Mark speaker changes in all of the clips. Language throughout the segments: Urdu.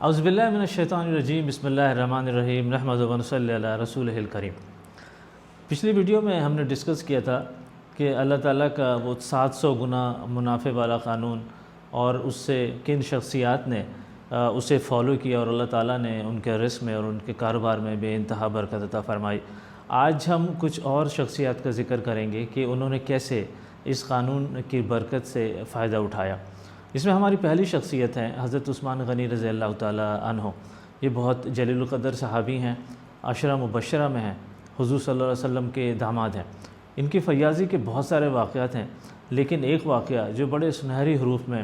Speaker 1: اعوذ باللہ من الشیطان الرجیم، بسم اللہ الرحمن الرحیم، نحمدہ و نصلی علی رسولہ الکریم۔ پچھلی ویڈیو میں ہم نے ڈسکس کیا تھا کہ اللہ تعالیٰ کا وہ 700 گنا منافع والا قانون اور اس سے کن شخصیات نے اسے فالو کیا اور اللہ تعالیٰ نے ان کے رزق میں اور ان کے کاروبار میں بے انتہا برکت عطا فرمائی۔ آج ہم کچھ اور شخصیات کا ذکر کریں گے کہ انہوں نے کیسے اس قانون کی برکت سے فائدہ اٹھایا۔ اس میں ہماری پہلی شخصیت ہے حضرت عثمان غنی رضی اللہ تعالیٰ عنہ۔ یہ بہت جلیل القدر صحابی ہیں، عشرہ مبشرہ میں ہیں، حضور صلی اللہ علیہ وسلم کے داماد ہیں۔ ان کی فیاضی کے بہت سارے واقعات ہیں، لیکن ایک واقعہ جو بڑے سنہری حروف میں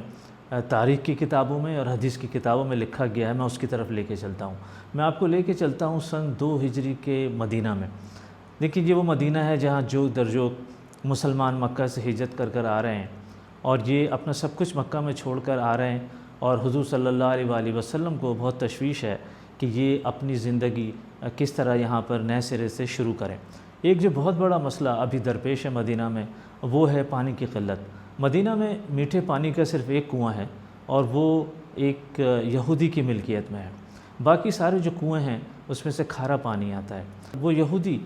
Speaker 1: تاریخ کی کتابوں میں اور حدیث کی کتابوں میں لکھا گیا ہے، میں اس کی طرف لے کے چلتا ہوں۔ میں آپ کو لے کے چلتا ہوں سن 2 ہجری کے مدینہ میں۔ دیکھیے یہ وہ مدینہ ہے جہاں جوگ در جوگ مسلمان مکہ سے ہجرت کر کر آ رہے ہیں، اور یہ اپنا سب کچھ مکہ میں چھوڑ کر آ رہے ہیں، اور حضور صلی اللہ علیہ وآلہ وسلم کو بہت تشویش ہے کہ یہ اپنی زندگی کس طرح یہاں پر نئے سرے سے شروع کریں۔ ایک جو بہت بڑا مسئلہ ابھی درپیش ہے مدینہ میں، وہ ہے پانی کی قلت۔ مدینہ میں میٹھے پانی کا صرف ایک کنواں ہے، اور وہ ایک یہودی کی ملکیت میں ہے۔ باقی سارے جو کنویں ہیں اس میں سے کھارا پانی آتا ہے۔ وہ یہودی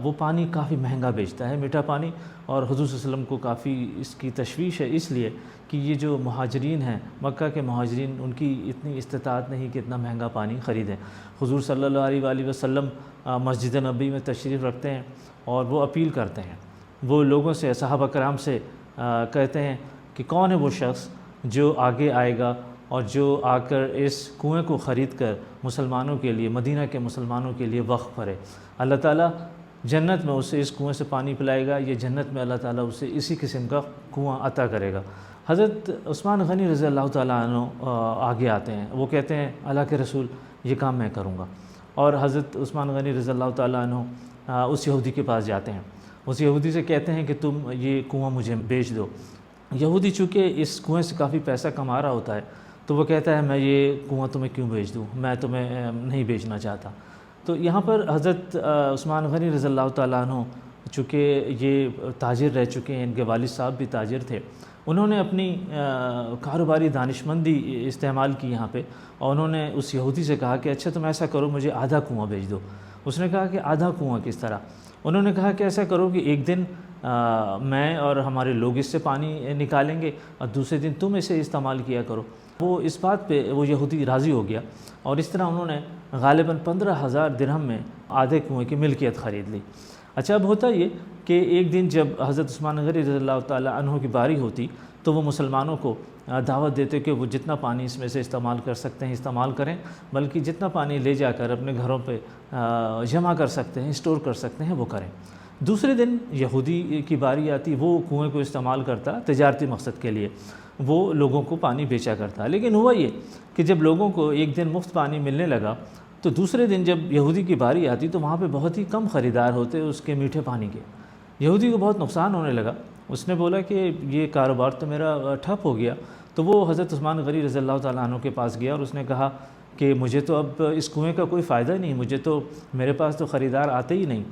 Speaker 1: وہ پانی کافی مہنگا بیچتا ہے، میٹھا پانی، اور حضور صلی اللہ علیہ وسلم کو کافی اس کی تشویش ہے، اس لیے کہ یہ جو مہاجرین ہیں، مکہ کے مہاجرین، ان کی اتنی استطاعت نہیں کہ اتنا مہنگا پانی خریدیں۔ حضور صلی اللہ علیہ وآلہ وسلم مسجد نبی میں تشریف رکھتے ہیں، اور وہ اپیل کرتے ہیں، وہ لوگوں سے، صحابہ کرام سے کہتے ہیں کہ کون ہے وہ شخص جو آگے آئے گا اور جو آ کر اس کنویں کو خرید کر مسلمانوں کے لیے، مدینہ کے مسلمانوں کے لیے وقف کرے۔ اللہ تعالیٰ جنت میں اسے اس کنویں سے پانی پلائے گا، یہ جنت میں اللہ تعالیٰ اسے اسی قسم کا کنواں عطا کرے گا۔ حضرت عثمان غنی رضی اللہ تعالیٰ عنہ آگے آتے ہیں، وہ کہتے ہیں اللہ کے رسول یہ کام میں کروں گا، اور حضرت عثمان غنی رضی اللہ تعالیٰ عنہ اس یہودی کے پاس جاتے ہیں، اس یہودی سے کہتے ہیں کہ تم یہ کنواں مجھے بیچ دو۔ یہودی چونکہ اس کنویں سے کافی پیسہ کما رہا ہوتا ہے، تو وہ کہتا ہے میں یہ کنواں تمہیں کیوں بیچ دوں، میں تمہیں نہیں بیچنا چاہتا۔ تو یہاں پر حضرت عثمان غنی رضی اللہ تعالیٰ عنہ، چونکہ یہ تاجر رہ چکے ہیں، ان کے والد صاحب بھی تاجر تھے، انہوں نے اپنی کاروباری دانشمندی استعمال کی یہاں پہ، اور انہوں نے اس یہودی سے کہا کہ اچھا تم ایسا کرو، مجھے آدھا کنواں بیچ دو۔ اس نے کہا کہ آدھا کنواں کس طرح؟ انہوں نے کہا کہ ایسا کرو کہ ایک دن میں اور ہمارے لوگ اس سے پانی نکالیں گے، اور دوسرے دن تم اسے استعمال کیا کرو۔ وہ اس بات پہ وہ یہودی راضی ہو گیا، اور اس طرح انہوں نے غالباً 15,000 درہم میں آدھے کنویں کی ملکیت خرید لی۔ اچھا اب ہوتا یہ کہ ایک دن جب حضرت عثمان غنی رضی اللہ تعالیٰ عنہ کی باری ہوتی، تو وہ مسلمانوں کو دعوت دیتے کہ وہ جتنا پانی اس میں سے استعمال کر سکتے ہیں استعمال کریں، بلکہ جتنا پانی لے جا کر اپنے گھروں پہ جمع کر سکتے ہیں، اسٹور کر سکتے ہیں، وہ کریں۔ دوسرے دن یہودی کی باری آتی، وہ کنویں کو استعمال کرتا تجارتی مقصد کے لیے، وہ لوگوں کو پانی بیچا کرتا۔ لیکن ہوا یہ کہ جب لوگوں کو ایک دن مفت پانی ملنے لگا، تو دوسرے دن جب یہودی کی باری آتی تو وہاں پہ بہت ہی کم خریدار ہوتے اس کے میٹھے پانی کے۔ یہودی کو بہت نقصان ہونے لگا، اس نے بولا کہ یہ کاروبار تو میرا ٹھپ ہو گیا۔ تو وہ حضرت عثمان غنی رضی اللہ تعالیٰ عنہ کے پاس گیا، اور اس نے کہا کہ مجھے تو اب اس کنویں کا کوئی فائدہ نہیں، مجھے تو میرے پاس تو خریدار آتے ہی نہیں۔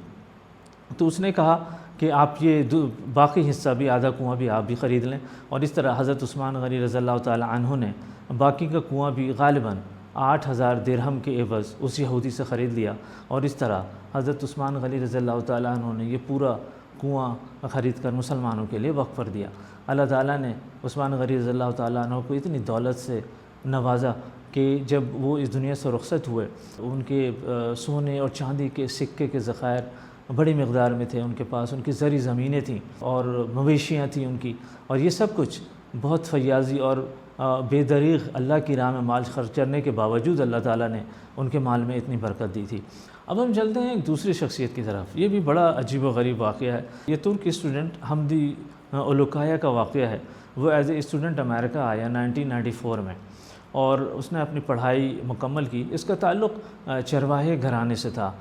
Speaker 1: تو اس نے کہا کہ آپ یہ باقی حصہ بھی، آدھا کنواں بھی آپ بھی خرید لیں، اور اس طرح حضرت عثمان غنی رضی اللہ تعالیٰ عنہ نے باقی کا کنواں بھی غالباً 8,000 درہم کے عوض اس یہودی سے خرید لیا، اور اس طرح حضرت عثمان غنی رضی اللہ تعالیٰ عنہ نے یہ پورا کنواں خرید کر مسلمانوں کے لیے وقف کر دیا۔ اللہ تعالیٰ نے عثمان غنی رضی اللہ تعالیٰ عنہ کو اتنی دولت سے نوازا کہ جب وہ اس دنیا سے رخصت ہوئے، ان کے سونے اور چاندی کے سکے کے ذخائر بڑی مقدار میں تھے ان کے پاس، ان کی زرعی زمینیں تھیں اور مویشیاں تھیں ان کی، اور یہ سب کچھ بہت فیاضی اور بے دریغ اللہ کی راہ میں مال خرچ کرنے کے باوجود اللہ تعالیٰ نے ان کے مال میں اتنی برکت دی تھی۔ اب ہم چلتے ہیں ایک دوسری شخصیت کی طرف، یہ بھی بڑا عجیب و غریب واقعہ ہے۔ یہ ترک اسٹوڈنٹ حمدی اولوکایا کا واقعہ ہے۔ وہ ایز اے اسٹوڈنٹ امریکہ آیا 1994 میں، اور اس نے اپنی پڑھائی مکمل کی۔ اس کا تعلق چرواہے گھرانے سے تھا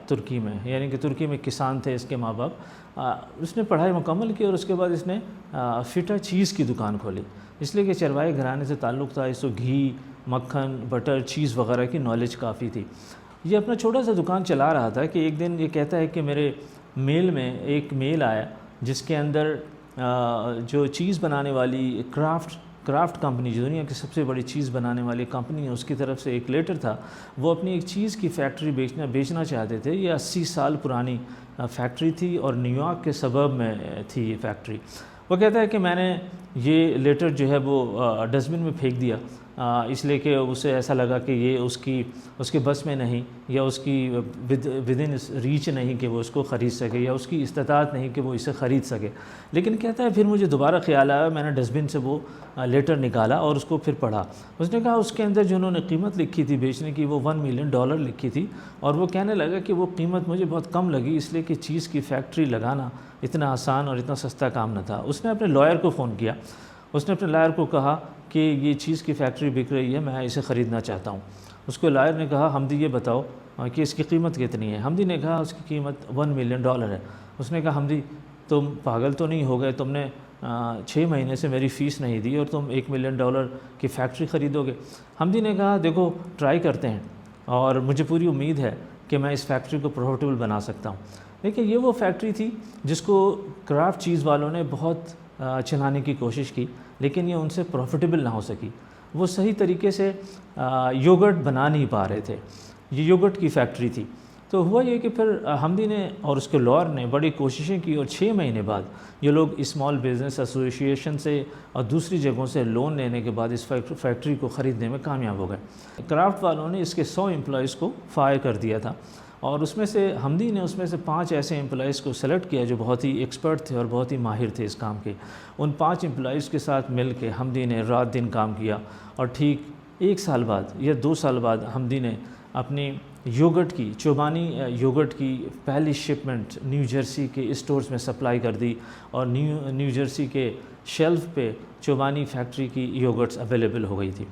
Speaker 1: ترکی میں، یعنی کہ ترکی میں کسان تھے اس کے ماں باپ۔ اس نے پڑھائی مکمل کی، اور اس کے بعد اس نے فٹا چیز کی دکان کھولی، اس لیے کہ چرواہے گھرانے سے تعلق تھا، اس کو گھی، مکھن، بٹر، چیز وغیرہ کی نالج کافی تھی۔ یہ اپنا چھوٹا سا دکان چلا رہا تھا کہ ایک دن یہ کہتا ہے کہ میرے میل میں ایک میل آیا جس کے اندر جو چیز بنانے والی کرافٹ کرافٹ کمپنی جو دنیا کی سب سے بڑی چیز بنانے والی کمپنی ہے، اس کی طرف سے ایک لیٹر تھا. وہ اپنی ایک چیز کی فیکٹری بیچنا چاہتے تھے. یہ 80 سال پرانی فیکٹری تھی اور نیو یارک کے سبب میں تھی یہ فیکٹری. وہ کہتا ہے کہ میں نے یہ لیٹر جو ہے وہ ڈسٹ بن میں پھینک دیا، اس لیے کہ اسے ایسا لگا کہ یہ اس کے بس میں نہیں، یا اس کی ود ان ریچ نہیں کہ وہ اس کو خرید سکے، یا اس کی استطاعت نہیں کہ وہ اسے خرید سکے. لیکن کہتا ہے پھر مجھے دوبارہ خیال آیا، میں نے ڈسٹ بن سے وہ لیٹر نکالا اور اس کو پھر پڑھا. اس نے کہا اس کے اندر جو انہوں نے قیمت لکھی تھی بیچنے کی وہ $1 ملین لکھی تھی، اور وہ کہنے لگا کہ وہ قیمت مجھے بہت کم لگی، اس لیے کہ چیز کی فیکٹری لگانا اتنا آسان اور اتنا سستا کام نہ تھا. اس نے اپنے لائر کو فون کیا. اس نے اپنے لائر کو کہا کہ یہ چیز کی فیکٹری بک رہی ہے، میں اسے خریدنا چاہتا ہوں. اس کو لائر نے کہا حمدی یہ بتاؤ کہ اس کی قیمت کتنی ہے. حمدی نے کہا اس کی قیمت $1 ملین ہے. اس نے کہا حمدی تم پاگل تو نہیں ہو گئے، تم نے 6 مہینے سے میری فیس نہیں دی اور تم $1 ملین کی فیکٹری خریدو گے. حمدی نے کہا دیکھو ٹرائی کرتے ہیں، اور مجھے پوری امید ہے کہ میں اس فیکٹری کو پروفیٹیبل بنا سکتا ہوں. دیکھیں یہ وہ فیکٹری تھی جس کو کرافٹ چیز والوں نے بہت چلانے کی کوشش کی، لیکن یہ ان سے پروفیٹیبل نہ ہو سکی. وہ صحیح طریقے سے یوگرٹ بنا نہیں پا رہے تھے. یہ یوگرٹ کی فیکٹری تھی. تو ہوا یہ کہ پھر حمدی نے اور اس کے لائر نے بڑی کوششیں کی، اور 6 مہینے بعد یہ لوگ اسمال بزنس ایسوسی ایشن سے اور دوسری جگہوں سے لون لینے کے بعد اس فیکٹری کو خریدنے میں کامیاب ہو گئے. کرافٹ والوں نے اس کے 100 امپلائیز کو فائر کر دیا تھا، اور اس میں سے حمدی نے 5 ایسے امپلائیز کو سلیکٹ کیا جو بہت ہی ایکسپرٹ تھے اور بہت ہی ماہر تھے اس کام کے. ان 5 امپلائیز کے ساتھ مل کے حمدی نے رات دن کام کیا، اور ٹھیک 1 سال بعد یا 2 سال بعد حمدی نے اپنی یوگرٹ کی چوبانی یوگرٹ کی پہلی شپمنٹ نیو جرسی کے اسٹورز میں سپلائی کر دی، اور نیو جرسی کے شیلف پہ چوبانی فیکٹری کی یوگرٹس اویلیبل ہو گئی تھی.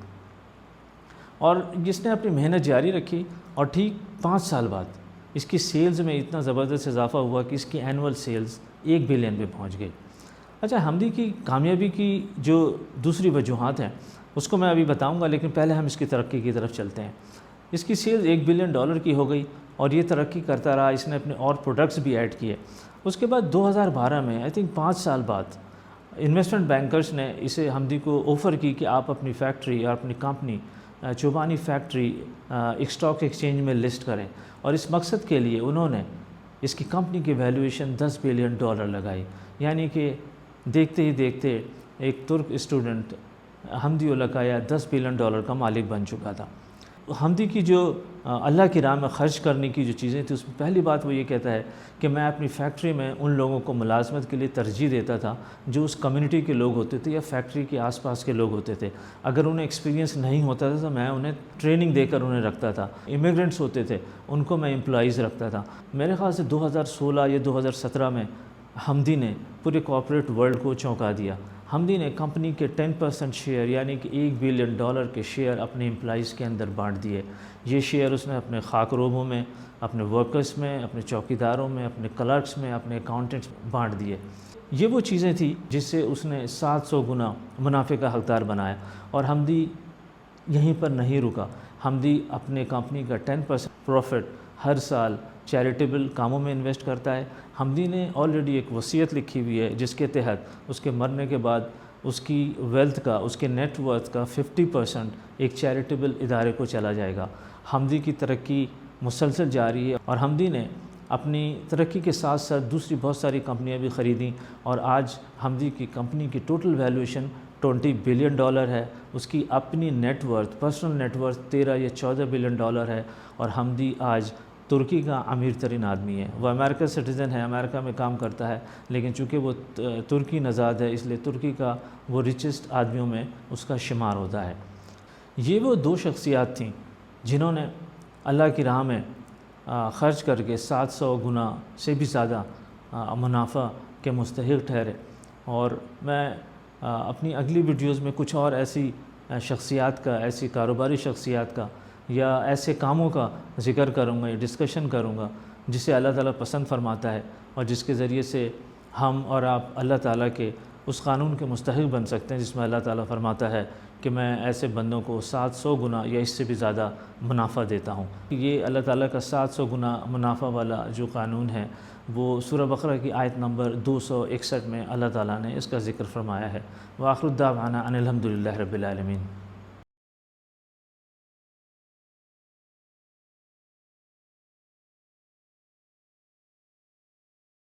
Speaker 1: اور جس نے اپنی محنت جاری رکھی، اور ٹھیک 5 سال بعد اس کی سیلز میں اتنا زبردست اضافہ ہوا کہ اس کی اینول سیلز 1 بلین پہ پہنچ گئی. اچھا، حمدی کی کامیابی کی جو دوسری وجوہات ہیں اس کو میں ابھی بتاؤں گا، لیکن پہلے ہم اس کی ترقی کی طرف چلتے ہیں. اس کی سیلز $1 بلین کی ہو گئی، اور یہ ترقی کرتا رہا. اس نے اپنے اور پروڈکٹس بھی ایڈ کیے. اس کے بعد 2012 میں آئی تھنک 5 سال بعد انویسٹمنٹ بینکرز نے اسے حمدی کو آفر کی کہ آپ اپنی فیکٹری اور اپنی کمپنی چوبانی فیکٹری اسٹاک ایکسچینج میں لسٹ کریں. اور اس مقصد کے لیے انہوں نے اس کی کمپنی کی ویلیویشن $10 بلین لگائی. یعنی کہ دیکھتے ہی دیکھتے ایک ترک اسٹوڈنٹ حمدی اولکایا $10 بلین کا مالک بن چکا تھا. حمدی کی جو اللہ کی راہ میں خرچ کرنے کی جو چیزیں تھیں، اس میں پہلی بات وہ یہ کہتا ہے کہ میں اپنی فیکٹری میں ان لوگوں کو ملازمت کے لیے ترجیح دیتا تھا جو اس کمیونٹی کے لوگ ہوتے تھے یا فیکٹری کے آس پاس کے لوگ ہوتے تھے. اگر انہیں ایکسپیرینس نہیں ہوتا تھا تو میں انہیں ٹریننگ دے کر انہیں رکھتا تھا. امیگرینٹس ہوتے تھے ان کو میں امپلائیز رکھتا تھا. میرے خیال سے 2016 یا 2017 میں حمدی نے پورے کارپوریٹ ورلڈ کو چونکا دیا. حمدی نے کمپنی کے 10% شیئر یعنی کہ $1 بلین کے شیئر اپنے امپلائیز کے اندر بانٹ دیے. یہ شیئر اس نے اپنے خاک روبوں میں، اپنے ورکرز میں، اپنے چوکیداروں میں، اپنے کلرکس میں، اپنے اکاؤنٹنٹس میں بانٹ دیے. یہ وہ چیزیں تھیں جس سے اس نے 700 گنا منافع کا حقدار بنایا. اور حمدی یہیں پر نہیں رکا. حمدی اپنے کمپنی کا 10% پروفٹ ہر سال چیریٹیبل کاموں میں انویسٹ کرتا ہے. حمدی نے آلریڈی ایک وصیت لکھی ہوئی ہے جس کے تحت اس کے مرنے کے بعد اس کی ویلتھ کا، اس کے نیٹ ورتھ کا 50% ایک چیریٹیبل ادارے کو چلا جائے گا. حمدی کی ترقی مسلسل جاری ہے، اور حمدی نے اپنی ترقی کے ساتھ ساتھ دوسری بہت ساری کمپنیاں بھی خریدیں، اور آج حمدی کی کمپنی کی ٹوٹل ویلیویشن $20 بلین ہے. اس کی اپنی net worth, personal net worth 13 یا 14 بلین ہے. اور حمدی آج ترکی کا امیر ترین آدمی ہے. وہ امریکہ سٹیزن ہے، امریکہ میں کام کرتا ہے، لیکن چونکہ وہ ترکی نژاد ہے اس لیے ترکی کا وہ ریچسٹ آدمیوں میں اس کا شمار ہوتا ہے. یہ وہ 2 شخصیات تھیں جنہوں نے اللہ کی راہ میں خرچ کر کے 700 گنا سے بھی زیادہ منافع کے مستحق ٹھہرے. اور میں اپنی اگلی ویڈیوز میں کچھ اور ایسی شخصیات کا، ایسی کاروباری شخصیات کا یا ایسے کاموں کا ذکر کروں گا یا ڈسکشن کروں گا جسے اللہ تعالیٰ پسند فرماتا ہے، اور جس کے ذریعے سے ہم اور آپ اللہ تعالیٰ کے اس قانون کے مستحق بن سکتے ہیں جس میں اللہ تعالیٰ فرماتا ہے کہ میں ایسے بندوں کو 700 گنا یا اس سے بھی زیادہ منافع دیتا ہوں۔ یہ اللہ تعالیٰ کا 700 گنا منافع والا جو قانون ہے وہ سورہ بقرہ کی آیت نمبر 261 میں اللہ تعالیٰ نے اس کا ذکر فرمایا ہے۔ وآخر الدعوانا ان الحمد للہ رب العالمین۔